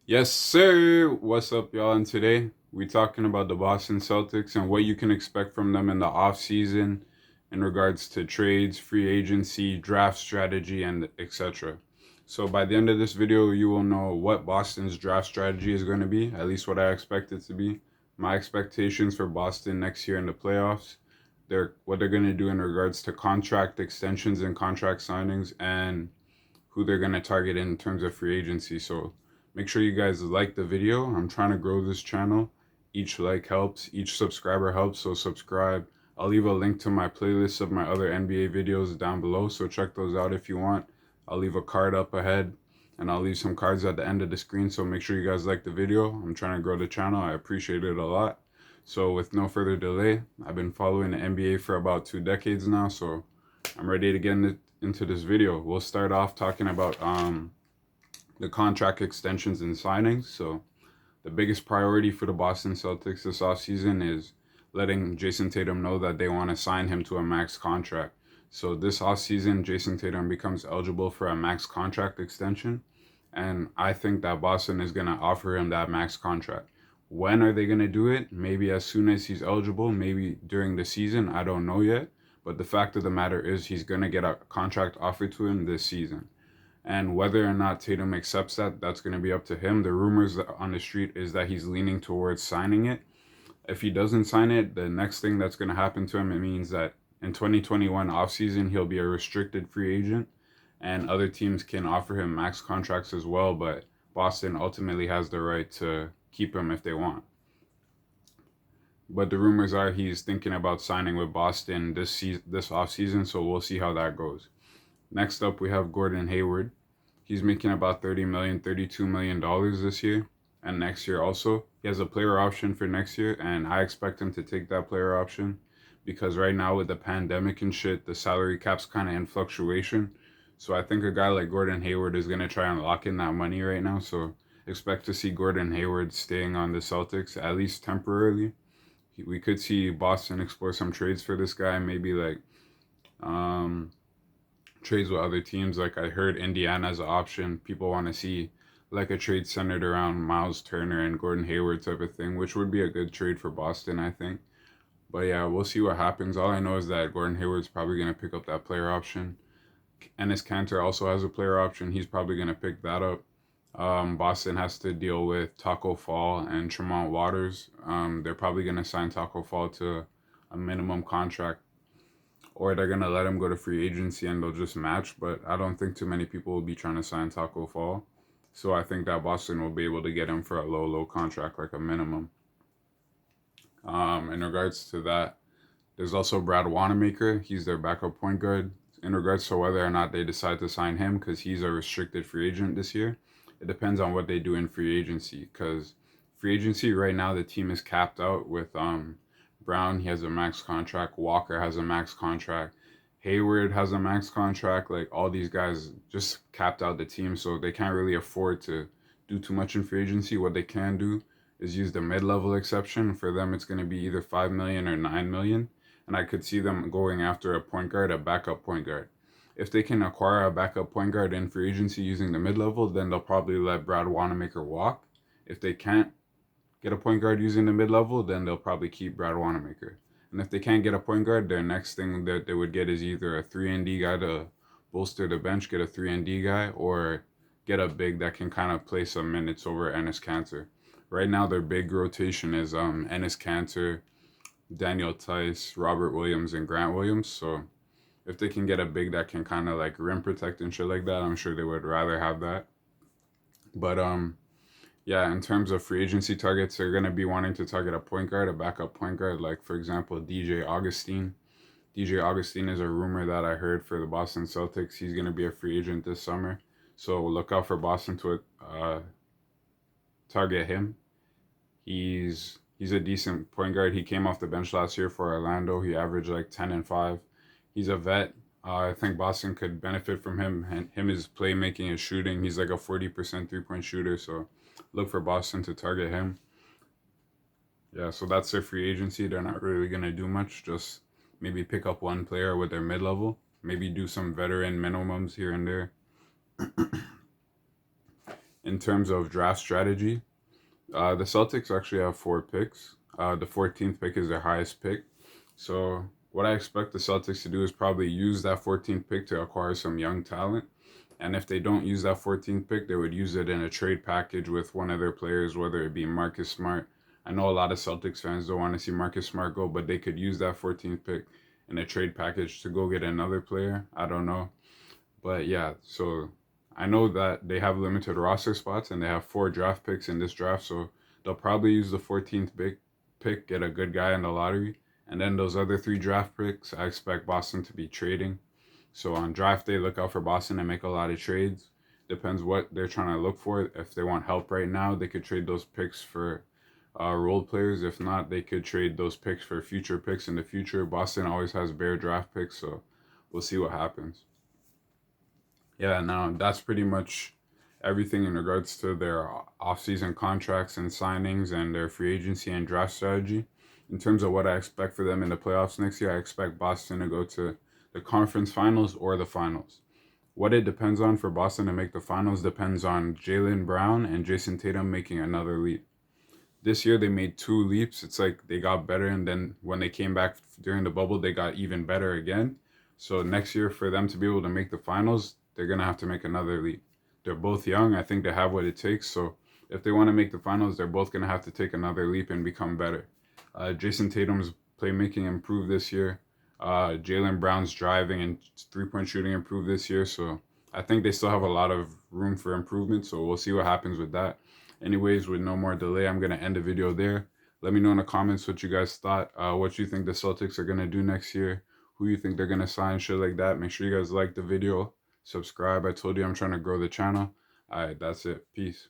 Yes, sir. What's up, y'all? And today we're talking about the Boston Celtics and what you can expect from them in the offseason in regards to trades, free agency, draft strategy, and etc. So by the end of this video, you will know what Boston's draft strategy is going to be, at least what I expect it to be. My expectations for Boston next year in the playoffs, what they're going to do in regards to contract extensions and contract signings, and who they're going to target in terms of free agency. So make sure you guys like the video. I'm trying to grow this channel. Each like helps, each subscriber helps, so subscribe. I'll leave a link to my playlist of my other NBA videos down below, so check those out if you want. I'll leave a card up ahead, and I'll leave some cards at the end of the screen, so make sure you guys like the video. I'm trying to grow the channel. I appreciate it a lot. So with no further delay, I've been following the NBA for about 2 decades now, so I'm ready to get into this video. We'll start off talking about the contract extensions and signings. So the biggest priority for the Boston Celtics this offseason is letting Jayson Tatum know that they want to sign him to a max contract. So this offseason, Jayson Tatum becomes eligible for a max contract extension. And I think that Boston is going to offer him that max contract. When are they going to do it? Maybe as soon as he's eligible, maybe during the season. I don't know yet. But the fact of the matter is he's going to get a contract offered to him this season. And whether or not Tatum accepts that, that's going to be up to him. The rumors on the street is that he's leaning towards signing it. If he doesn't sign it, the next thing that's going to happen to him, it means that in 2021 offseason, he'll be a restricted free agent and other teams can offer him max contracts as well. But Boston ultimately has the right to keep him if they want. But the rumors are he's thinking about signing with Boston this offseason, so we'll see how that goes. Next up, we have Gordon Hayward. He's making about $30 million, $32 million this year and next year also. He has a player option for next year, and I expect him to take that player option because right now with the pandemic and shit, the salary cap's kind of in fluctuation. So I think a guy like Gordon Hayward is going to try and lock in that money right now. So expect to see Gordon Hayward staying on the Celtics, at least temporarily. We could see Boston explore some trades for this guy, maybe like um, trades with other teams. Like I heard Indiana as an option. People want to see like a trade centered around Miles Turner and Gordon Hayward type of thing, which would be a good trade for Boston, I think. But yeah, we'll see what happens. All I know is that Gordon Hayward's probably going to pick up that player option. Ennis Cantor also has a player option. He's probably going to pick that up. Boston has to deal with Taco Fall and Tremont Waters. They're probably going to sign Taco Fall to a minimum contract, or they're going to let him go to free agency and they'll just match. But I don't think too many people will be trying to sign Taco Fall. So I think that Boston will be able to get him for a low contract, like a minimum. In regards to that, there's also Brad Wanamaker. He's their backup point guard. In regards to whether or not they decide to sign him, because he's a restricted free agent this year, it depends on what they do in free agency. Because free agency right now, the team is capped out with Brown. He has a max contract. Walker has a max contract. Hayward has a max contract. Like all these guys just capped out the team, so they can't really afford to do too much in free agency. What they can do is use the mid-level exception. For them, it's going to be either 5 million or 9 million, and I could see them going after a point guard, a backup point guard. If they can acquire a backup point guard in free agency using the mid-level, then they'll probably let Brad Wanamaker walk. If they can't get a point guard using the mid-level, then they'll probably keep Brad Wanamaker. And if they can't get a point guard, their next thing that they would get is either a 3-and-D guy to bolster the bench, get a 3-and-D guy, or get a big that can kind of play some minutes over Ennis Cantor. Right now, their big rotation is Ennis Cantor, Daniel Tice, Robert Williams, and Grant Williams. So if they can get a big that can kind of like rim protect and shit like that, I'm sure they would rather have that. But yeah, in terms of free agency targets, they're going to be wanting to target a point guard, a backup point guard, like, for example, DJ Augustine. DJ Augustine is a rumor that I heard for the Boston Celtics. He's going to be a free agent this summer. So look out for Boston to target him. He's a decent point guard. He came off the bench last year for Orlando. He averaged like 10 and 5. He's a vet. I think Boston could benefit from him. And him, his playmaking, his shooting. He's like a 40% 3-point shooter. So look for Boston to target him. Yeah, so that's their free agency. They're not really going to do much. Just maybe pick up one player with their mid level. Maybe do some veteran minimums here and there. in terms of draft strategy, the Celtics actually have 4 picks. The 14th pick is their highest pick. So what I expect the Celtics to do is probably use that 14th pick to acquire some young talent. And if they don't use that 14th pick, they would use it in a trade package with one of their players, whether it be Marcus Smart. I know a lot of Celtics fans don't want to see Marcus Smart go, but they could use that 14th pick in a trade package to go get another player. I don't know. But yeah, so I know that they have limited roster spots and they have 4 draft picks in this draft, so they'll probably use the 14th pick, get a good guy in the lottery, and then those other 3 draft picks, I expect Boston to be trading. So on draft day, look out for Boston and make a lot of trades. Depends what they're trying to look for. If they want help right now, they could trade those picks for role players. If not, they could trade those picks for future picks in the future. Boston always has bare draft picks, so we'll see what happens. Yeah, now that's pretty much everything in regards to their off-season contracts and signings and their free agency and draft strategy. In terms of what I expect for them in the playoffs next year, I expect Boston to go to the conference finals or the finals. What it depends on for Boston to make the finals depends on Jaylen Brown and Jayson Tatum making another leap. This year they made 2 leaps. It's like they got better, and then when they came back during the bubble, they got even better again. So next year, for them to be able to make the finals, they're gonna have to make another leap. They're both young. I think they have what it takes. So if they want to make the finals, they're both gonna have to take another leap and become better. Jayson Tatum's playmaking improved this year. Jaylen Brown's driving and 3-point shooting improved this year. So I think they still have a lot of room for improvement. So we'll see what happens with that. Anyways, with no more delay, I'm going to end the video there. Let me know in the comments what you guys thought, what you think the Celtics are going to do next year, who you think they're going to sign, shit like that. Make sure you guys like the video, subscribe. I told you I'm trying to grow the channel. All right, that's it. Peace.